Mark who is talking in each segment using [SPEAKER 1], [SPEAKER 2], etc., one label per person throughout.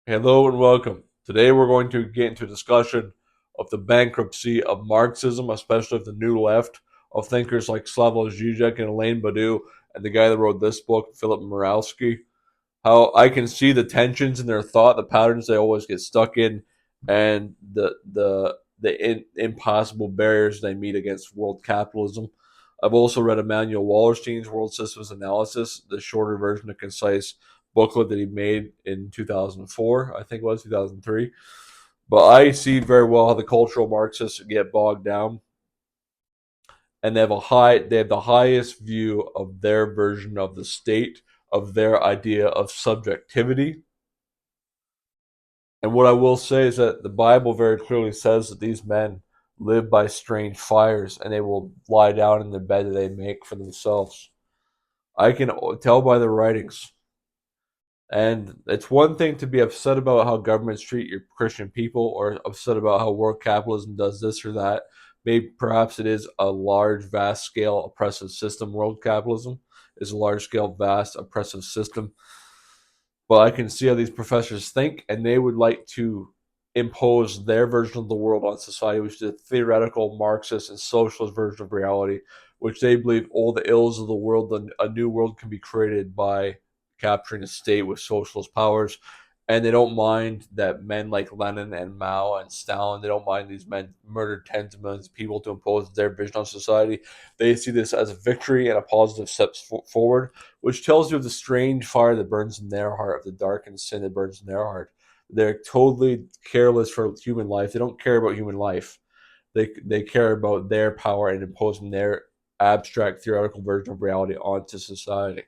[SPEAKER 1] Hello and welcome. Today we're going to get into a discussion of the bankruptcy of Marxism, especially of the New Left, of thinkers like Slavoj Žižek and Elaine Badu, and the guy that wrote this book, Philip Moralski. How I can see the tensions in their thought, the patterns they always get stuck in, and the impossible barriers they meet against world capitalism. I've also read Emmanuel Wallerstein's World Systems Analysis, the shorter version, a concise booklet that he made in 2004, I think it was 2003. But I see very well how the cultural Marxists get bogged down, and they have the highest view of their version of the state, of their idea of subjectivity. And what I will say is that the Bible very clearly says that these men live by strange fires, and they will lie down in the bed that they make for themselves. I can tell by their writings. And it's one thing to be upset about how governments treat your Christian people, or upset about how world capitalism does this or that. Maybe perhaps it is a large, vast scale oppressive system. World capitalism is a large scale, vast oppressive system. But I can see how these professors think, and they would like to impose their version of the world on society, which is a theoretical Marxist and socialist version of reality, which they believe all the ills of the world, a new world can be created by capturing a state with socialist powers. And they don't mind that men like Lenin and Mao and Stalin, they don't mind these men murdered tens of millions of people to impose their vision on society. They see this as a victory and a positive step forward, which tells you of the strange fire that burns in their heart, of the darkened sin that burns in their heart. They're totally careless for human life. They don't care about human life. They care about their power and imposing their abstract theoretical version of reality onto society,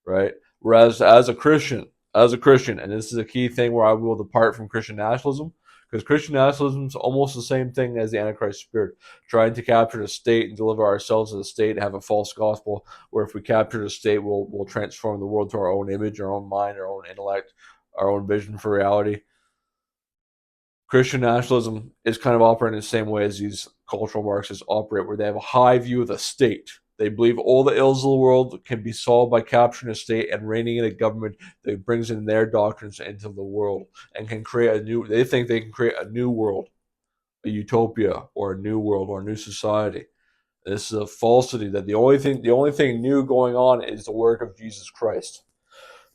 [SPEAKER 1] right? Whereas as a Christian, and this is a key thing where I will depart from Christian nationalism, because Christian nationalism is almost the same thing as the Antichrist spirit, trying to capture the state and deliver ourselves as a state and have a false gospel, where if we capture the state, we'll transform the world to our own image, our own mind, our own intellect, our own vision for reality. Christian nationalism is kind of operating the same way as these cultural Marxists operate, where they have a high view of the state. They believe all the ills of the world can be solved by capturing a state and reigning in a government that brings in their doctrines into the world and can create a new. They think they can create a new world, a utopia, or a new world, or a new society. This is a falsity that the only thing new going on is the work of Jesus Christ.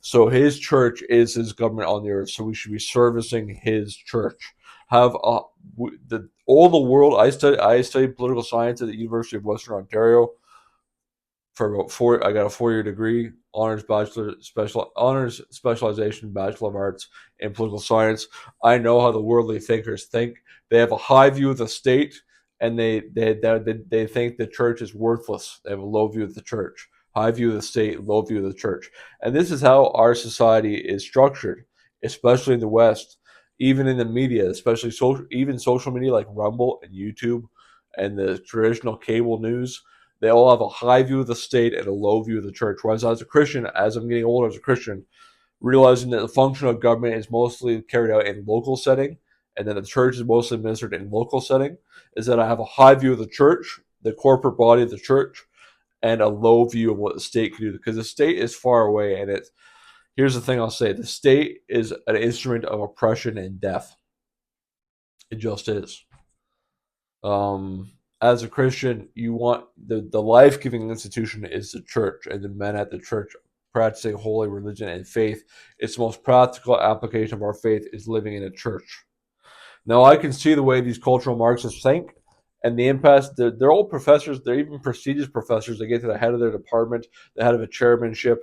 [SPEAKER 1] So his church is his government on the earth. So we should be servicing his church. Have all the world. I studied political science at the University of Western Ontario for about four. I got a 4 year degree, honors specialization, Bachelor of Arts in political science. I know how the worldly thinkers think. They have a high view of the state, and they think the church is worthless. They have a low view of the church, high view of the state, low view of the church, and this is how our society is structured, especially in the West. Even in the media, especially even social media like Rumble and YouTube and the traditional cable news, they all have a high view of the state and a low view of the church. Whereas as a Christian, as I'm getting older as a Christian, realizing that the function of government is mostly carried out in local setting, and that the church is mostly administered in local setting, is that I have a high view of the church, the corporate body of the church, and a low view of what the state can do. Because the state is far away, and it's here's the thing I'll say: the state is an instrument of oppression and death. It just is. As a Christian, you want the life giving institution is the church, and the men at the church practicing holy religion and faith. Its most practical application of our faith is living in a church. Now, I can see the way these cultural Marxists think and the impasse. They're all professors, they're even prestigious professors. They get to the head of their department, the head of a chairmanship.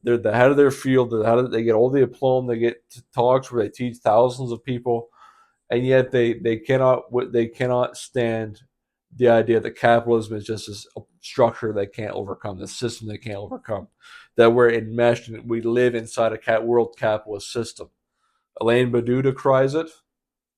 [SPEAKER 1] They're the head of their field. They get all the diploma. They get talks where they teach thousands of people, and yet they cannot stand the idea that capitalism is just this structure they can't overcome, the system they can't overcome, that we're enmeshed and we live inside a world capitalist system. Elaine Badu decries it.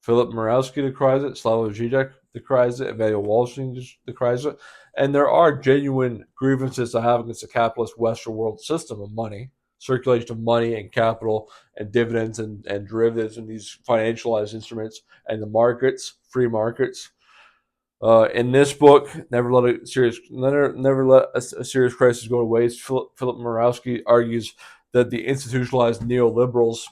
[SPEAKER 1] Philip Moralski decries it. Slavoj Žižek decries it. Emmanuel Wallerstein decries it. And there are genuine grievances to have against the capitalist Western world system of money, circulation of money and capital and dividends and derivatives and these financialized instruments and the markets, free markets. In this book, never let a serious crisis go to waste. Philip Moralski argues that the institutionalized neoliberals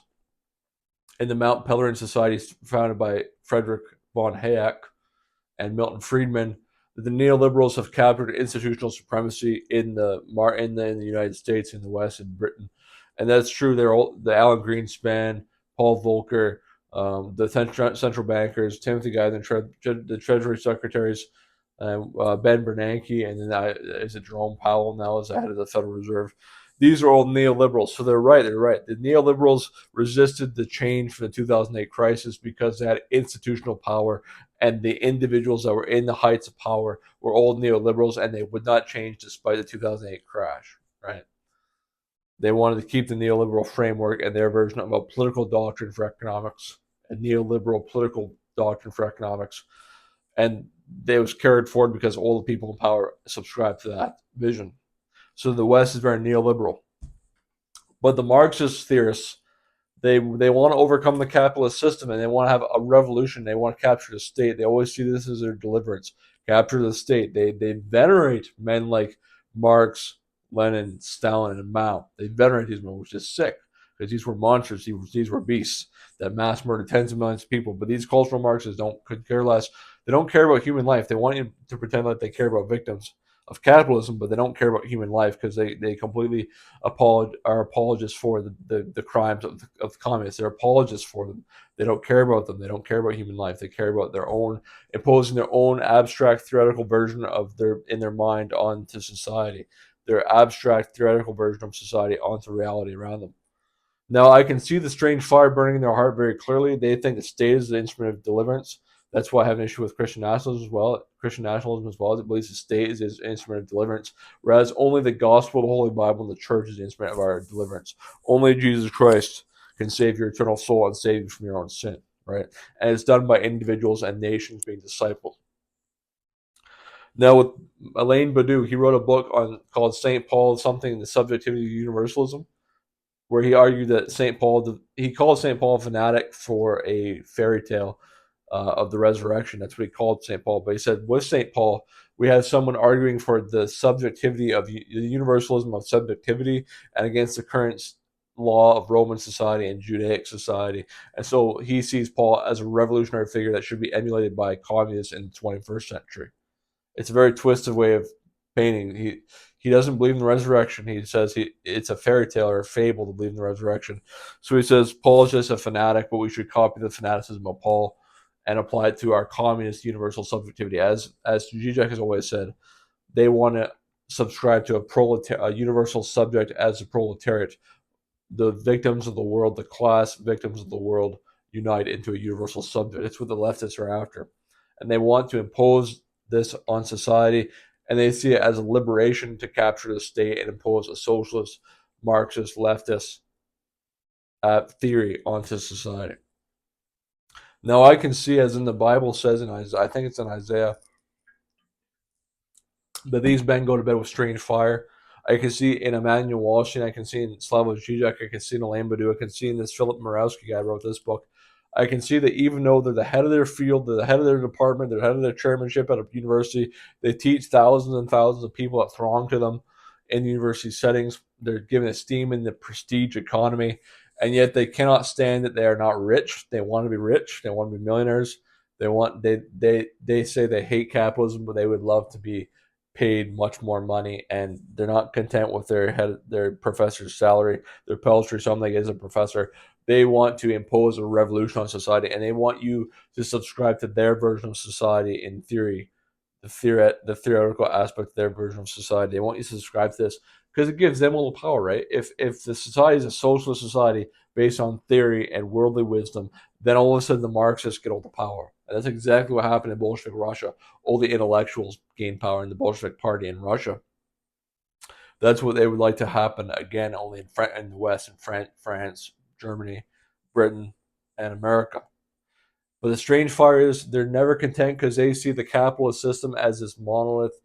[SPEAKER 1] in the Mount Pelerin Society founded by Frederick von Hayek and Milton Friedman, that the neoliberals have captured institutional supremacy in the United States, in the West, in Britain, and that's true. They're all the Alan Greenspan, Paul Volcker, the central bankers, Timothy Geithner, the Treasury secretaries, Ben Bernanke, and then is it Jerome Powell now as the head of the Federal Reserve. These are all neoliberals, so they're right. They're right. The neoliberals resisted the change from the 2008 crisis because they had institutional power, and the individuals that were in the heights of power were all neoliberals, and they would not change despite the 2008 crash. Right? They wanted to keep the neoliberal framework and their version of a political doctrine for economics, a neoliberal political doctrine for economics, and it was carried forward because all the people in power subscribed to that vision. So the West is very neoliberal, but the Marxist theorists, they want to overcome the capitalist system, and they want to have a revolution. They want to capture the state. They always see this as their deliverance. Capture the state. They venerate men like Marx, Lenin, Stalin, and Mao. They venerate these men, which is sick because these were monsters. These were beasts that mass murdered tens of millions of people. But these cultural Marxists could care less. They don't care about human life. They want you to pretend like they care about victims of capitalism, but they don't care about human life because they completely are apologists for the crimes of communists. They're apologists for them. They don't care about them. They don't care about human life. They care about their own imposing their own abstract theoretical version of their mind onto society. Their abstract theoretical version of society onto reality around them. Now, I can see the strange fire burning in their heart very clearly. They think the state is the instrument of deliverance. That's why I have an issue with Christian nationalism as well. Christian nationalism as well. It believes the state is the instrument of deliverance, whereas only the gospel, the Holy Bible, and the church is the instrument of our deliverance. Only Jesus Christ can save your eternal soul and save you from your own sin, right? And it's done by individuals and nations being discipled. Now, with Alain Badiou, he wrote a book called St. Paul, something, the subjectivity of universalism, where he argued that he called St. Paul a fanatic for a fairy tale of the resurrection. That's what he called St. Paul. But he said, with St. Paul, we have someone arguing for the subjectivity of the universalism of subjectivity and against the current law of Roman society and Judaic society. And so he sees Paul as a revolutionary figure that should be emulated by communists in the 21st century. It's a very twisted way of painting. He doesn't believe in the resurrection. He says it's a fairy tale or a fable to believe in the resurrection. So he says Paul is just a fanatic, but we should copy the fanaticism of Paul and apply it to our communist universal subjectivity. As Zizek has always said, they want to subscribe to a universal subject as a proletariat. The victims of the world, the class victims of the world, unite into a universal subject. It's what the leftists are after. And they want to impose this on society, and they see it as a liberation to capture the state and impose a socialist, Marxist, leftist theory onto society. Now, I can see, as in the Bible says in Isaiah, I think it's in Isaiah, that these men go to bed with strange fire. I can see in Emmanuel Wallerstein, I can see in Slavoj Žižek, I can see in Alain Badiou, I can see in this Philip Murawski guy who wrote this book. I can see that even though they're the head of their field, they're the head of their department, they're the head of their chairmanship at a university, they teach thousands and thousands of people that throng to them in university settings. They're given esteem in the prestige economy, and yet they cannot stand that they are not rich. They want to be rich. They want to be millionaires. They say they hate capitalism, but they would love to be paid much more money, and they're not content with their professor's salary, their peltry sum they get as a professor. They want to impose a revolution on society, and they want you to subscribe to their version of society in theory, the theoretical aspect of their version of society. They want you to subscribe to this because it gives them all the power, right? If the society is a socialist society based on theory and worldly wisdom, then all of a sudden the Marxists get all the power. And that's exactly what happened in Bolshevik Russia. All the intellectuals gained power in the Bolshevik Party in Russia. That's what they would like to happen again, only in the West, in France, Germany, Britain, and America. But the strange fire is they're never content because they see the capitalist system as this monolith,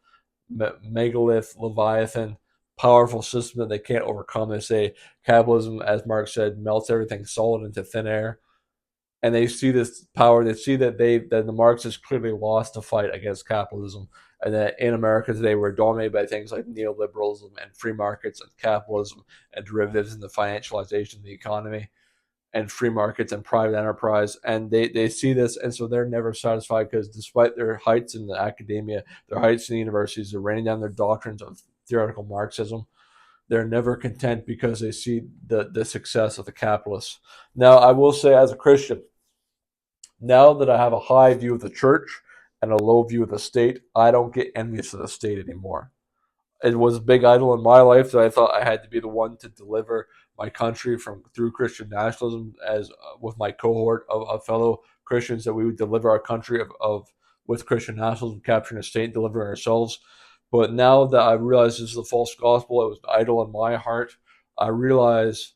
[SPEAKER 1] megalith, leviathan, powerful system that they can't overcome. They say capitalism, as Marx said, melts everything solid into thin air. And they see this power. They see that the Marxists clearly lost the fight against capitalism, and that in America today we're dominated by things like neoliberalism and free markets and capitalism and derivatives and the financialization of the economy. and free markets and private enterprise, and they see this, and so they're never satisfied because despite their heights in the academia, their heights in the universities, they're raining down their doctrines of theoretical Marxism. They're never content because they see the success of the capitalists. Now, I will say, as a Christian, now that I have a high view of the church and a low view of the state, I don't get envious of the state anymore. It was a big idol in my life that I thought I had to be the one to deliver my country from through Christian nationalism, as with my cohort of fellow Christians, that we would deliver our country of with Christian nationalism, capturing a state, delivering ourselves. But now that I realize this is a false gospel, it was an idol in my heart. I realize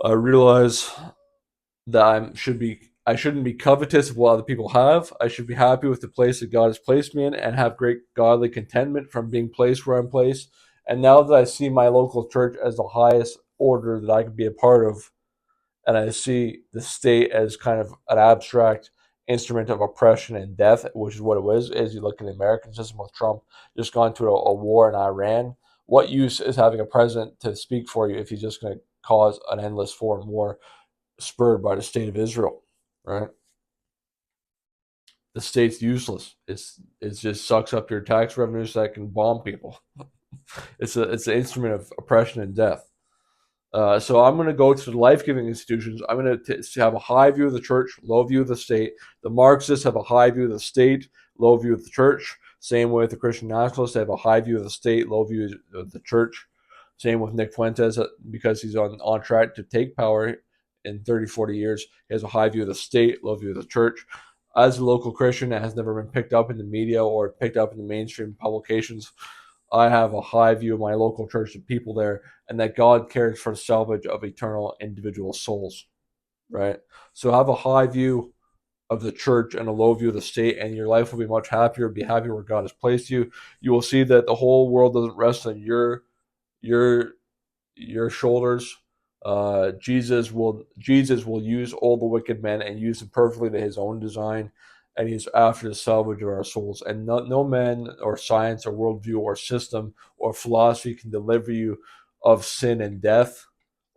[SPEAKER 1] I realize that I shouldn't be covetous of what other people have. I should be happy with the place that God has placed me in and have great godly contentment from being placed where I'm placed. And now that I see my local church as the highest order that I could be a part of, and I see the state as kind of an abstract instrument of oppression and death, which is what it was. As you look at the American system with Trump just gone to a war in Iran, what use is having a president to speak for you if he's just going to cause an endless foreign war spurred by the state of Israel, right? The state's useless. It just sucks up your tax revenue so that it can bomb people. It's an instrument of oppression and death. So I'm going to go to the life-giving institutions. I'm going to have a high view of the church, low view of the state. The Marxists have a high view of the state, low view of the church. Same with the Christian nationalists. They have a high view of the state, low view of the church. Same with Nick Fuentes, because he's on track to take power in 30, 40 years. He has a high view of the state, low view of the church. As a local Christian that has never been picked up in the media or picked up in the mainstream publications, I have a high view of my local church, the people there, and that God cares for the salvage of eternal individual souls, right? So have a high view of the church and a low view of the state, and your life will be much happier. Be happy where God has placed you. You will see that the whole world doesn't rest on your your shoulders. Jesus will use all the wicked men and use them perfectly to his own design, and he's after the salvage of our souls. And no man or science or worldview or system or philosophy can deliver you of sin and death.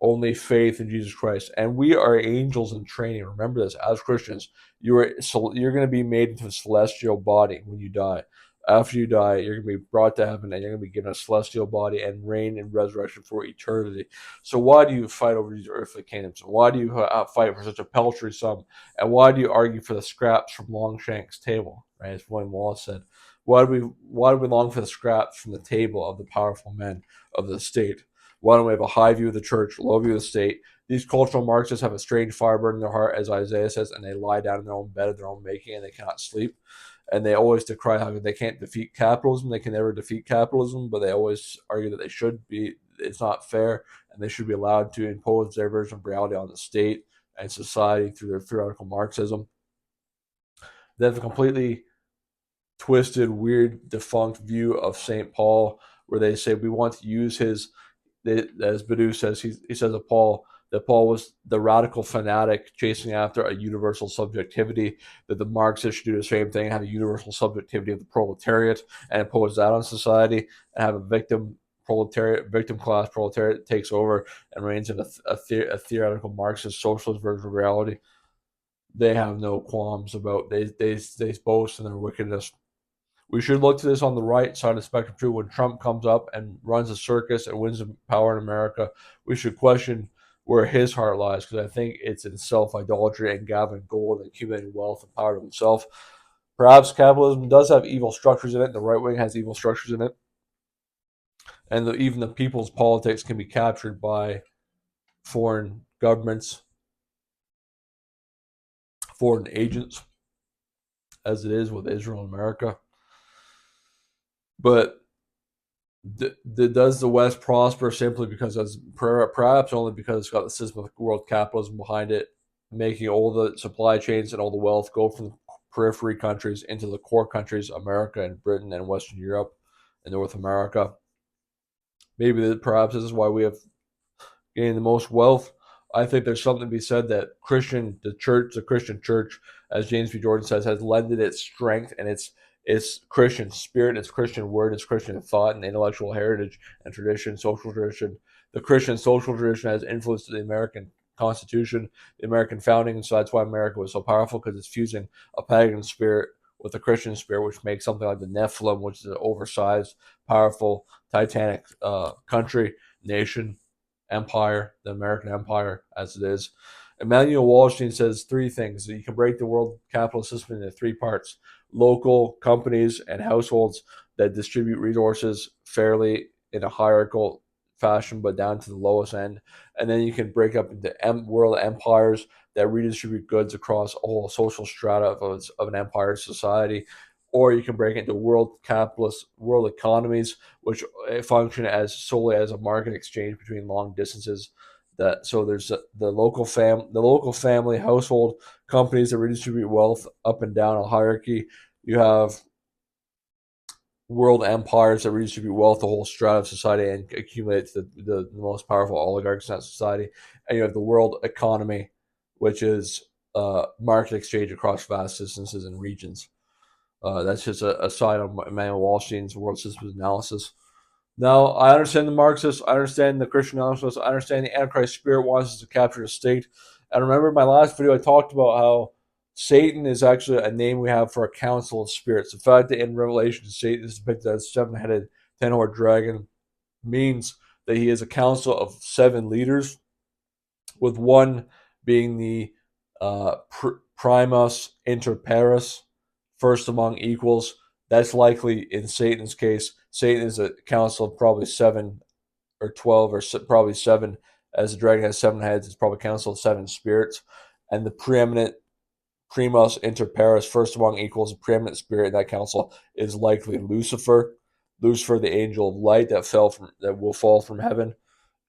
[SPEAKER 1] Only faith in Jesus Christ. And we are angels in training. Remember this, as Christians, you're going to be made into a celestial body when you die. After you die, you're going to be brought to heaven and you're going to be given a celestial body and reign in resurrection for eternity. So why do you fight over these earthly kingdoms? Why do you fight for such a paltry sum? And why do you argue for the scraps from Longshank's table? Right, as William Wallace said. Why do we long for the scraps from the table of the powerful men of the state? Why don't we have a high view of the church, low view of the state? These cultural Marxists have a strange fire burning in their heart, as Isaiah says, and they lie down in their own bed of their own making and they cannot sleep. And they always decry how they can't defeat capitalism. They can never defeat capitalism, but they always argue that they should be. It's not fair, and they should be allowed to impose their version of reality on the state and society through their theoretical Marxism. They have a completely twisted, weird, defunct view of St. Paul, where they say we want to use his. As Badu says, he says of Paul that Paul was the radical fanatic chasing after a universal subjectivity, that the Marxists should do the same thing, have a universal subjectivity of the proletariat and impose that on society, and have a victim class proletariat that takes over and reigns in a theoretical Marxist socialist version of reality. They have no qualms about, they boast in their wickedness. We should look to this on the right side of the spectrum too. When Trump comes up and runs a circus and wins power in America, we should question where his heart lies, because I think it's in self-idolatry and gathering gold and accumulating wealth and power to himself. Perhaps capitalism does have evil structures in it. The right wing has evil structures in it, and even the people's politics can be captured by foreign governments, foreign agents, as it is with Israel and America. But does the West prosper simply because, perhaps only because it's got the system of world capitalism behind it, making all the supply chains and all the wealth go from the periphery countries into the core countries, America and Britain and Western Europe and North America? Maybe perhaps this is why we have gained the most wealth. I think there's something to be said that the Christian church, as James B. Jordan says, has lended its strength and its Christian spirit, its Christian word, its Christian thought and intellectual heritage and tradition, social tradition. The Christian social tradition has influenced the American Constitution, the American founding. So that's why America was so powerful, because it's fusing a pagan spirit with a Christian spirit, which makes something like the Nephilim, which is an oversized, powerful, titanic country, nation, empire, the American empire as it is. Emmanuel Wallerstein says three things. You can break the world capitalist system into three parts: local companies and households that distribute resources fairly in a hierarchical fashion, but down to the lowest end. And then you can break up into world empires that redistribute goods across a whole social strata of an empire society. Or you can break into world capitalist world economies, which function as solely as a market exchange between long distances. That so there's the local family household companies that redistribute wealth up and down a hierarchy. You have world empires that redistribute wealth, the whole strata of society, and accumulate to the most powerful oligarchs in that society. And you have the world economy, which is market exchange across vast distances and regions. That's just a side on Emmanuel Wallerstein's world systems analysis. Now, I understand the Marxists, I understand the Christian nationalists, I understand the Antichrist spirit wants us to capture the state. And remember my last video, I talked about how Satan is actually a name we have for a council of spirits. The fact that in Revelation, Satan is depicted as a seven-headed, ten-horned dragon means that he is a council of seven leaders, with one being the primus inter pares, first among equals. That's likely in Satan's case. Satan is a council of probably 7 or 12, or probably 7, as the dragon has 7 heads. It's probably a council of 7 spirits. And the preeminent primus inter pares, first among equals, the preeminent spirit in that council is likely Lucifer. Lucifer, the angel of light that will fall from heaven,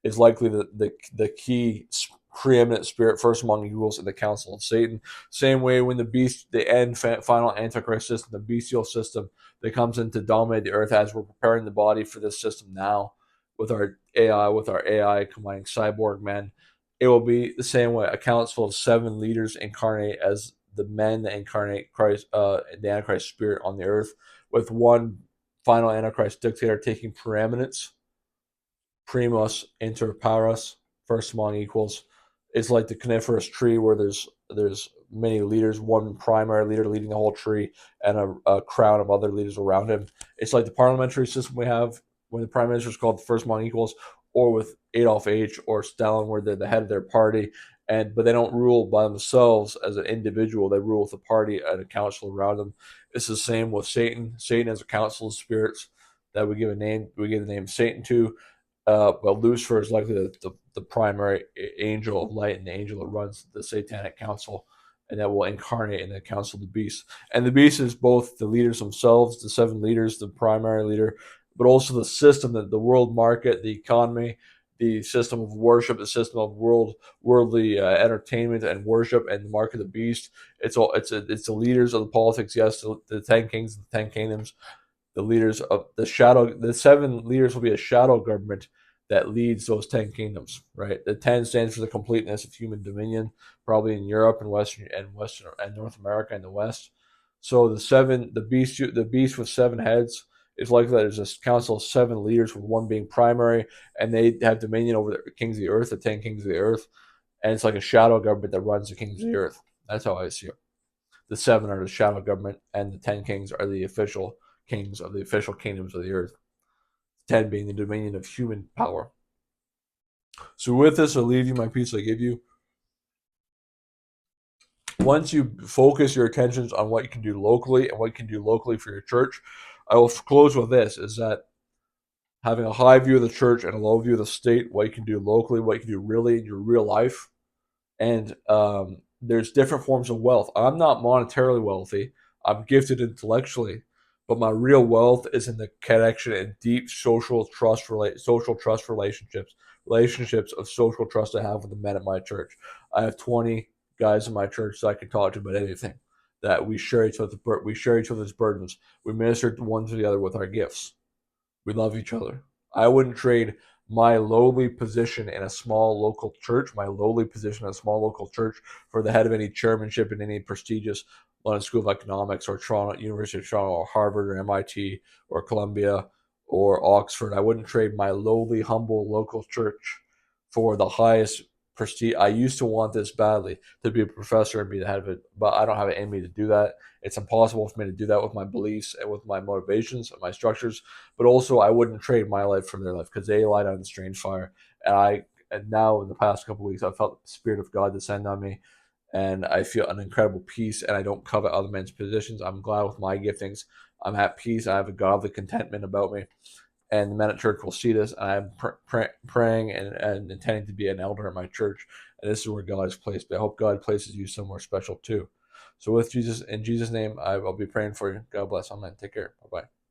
[SPEAKER 1] is likely the key preeminent spirit, first among equals, in the council of Satan. Same way when the end final Antichrist system, the bestial system that comes in to dominate the earth, as we're preparing the body for this system now with our AI combining cyborg men, it will be the same way. A council of 7 leaders incarnate as the men that incarnate Christ, the Antichrist spirit on the earth, with one final Antichrist dictator taking preeminence, primus inter pares, first among equals. It's like the coniferous tree where there's many leaders, one primary leader leading the whole tree, and a crown of other leaders around him. It's like the parliamentary system we have when the prime minister is called the first among equals, or with Adolf H. or Stalin, where they're the head of their party, but they don't rule by themselves as an individual. They rule with a party and a council around them. It's the same with Satan. Satan has a council of spirits that we give a name. We give the name Satan to. Well, Lucifer is likely the primary angel of light and the angel that runs the satanic council, and that will incarnate in the council of the beast. And the beast is both the leaders themselves, the 7 leaders, the primary leader, but also the system, the world market, the economy, the system of worship, the system of worldly entertainment and worship, and the mark of the beast. It's the leaders of the politics. Yes, the 10 kings, the 10 kingdoms, the leaders of the 7 leaders will be a shadow government that leads those 10 kingdoms, right? The 10 stands for the completeness of human dominion, probably in Europe and Western and North America and the West. So the beast with 7 heads is likely that there's a council of 7 leaders, with one being primary, and they have dominion over the kings of the earth, the 10 kings of the earth, and it's like a shadow government that runs the kings of the earth. That's how I see it. The 7 are the shadow government, and the 10 kings are the official kings of the official kingdoms of the earth. 10 being the dominion of human power. So with this, I leave you my peace I give you. Once you focus your attentions on what you can do locally and what you can do locally for your church, I will close with this, is that having a high view of the church and a low view of the state, what you can do locally, what you can do really in your real life. And there's different forms of wealth. I'm not monetarily wealthy. I'm gifted intellectually, but my real wealth is in the connection and deep social trust relationships of social trust I have with the men at my church. I have 20 guys in my church that I can talk to about anything. That we share each other's burdens. We minister one to the other with our gifts. We love each other. I wouldn't trade my lowly position in a small local church, for the head of any chairmanship in any prestigious London School of Economics or University of Toronto or Harvard or MIT or Columbia or Oxford. I wouldn't trade my lowly, humble local church for the highest prestige. I used to want this badly to be a professor and be the head of it, but I don't have it in me to do that. It's impossible for me to do that with my beliefs and with my motivations and my structures. But also, I wouldn't trade my life for their life because they light on the strange fire. And now in the past couple of weeks, I've felt the Spirit of God descend on me, and I feel an incredible peace. And I don't covet other men's positions. I'm glad with my giftings. I'm at peace. I have a godly contentment about me, and the men at church will see this. And I'm praying and intending to be an elder at my church. And this is where God has placed me. I hope God places you somewhere special too. So with Jesus, in Jesus' name, I'll be praying for you. God bless. Amen. Take care. Bye bye.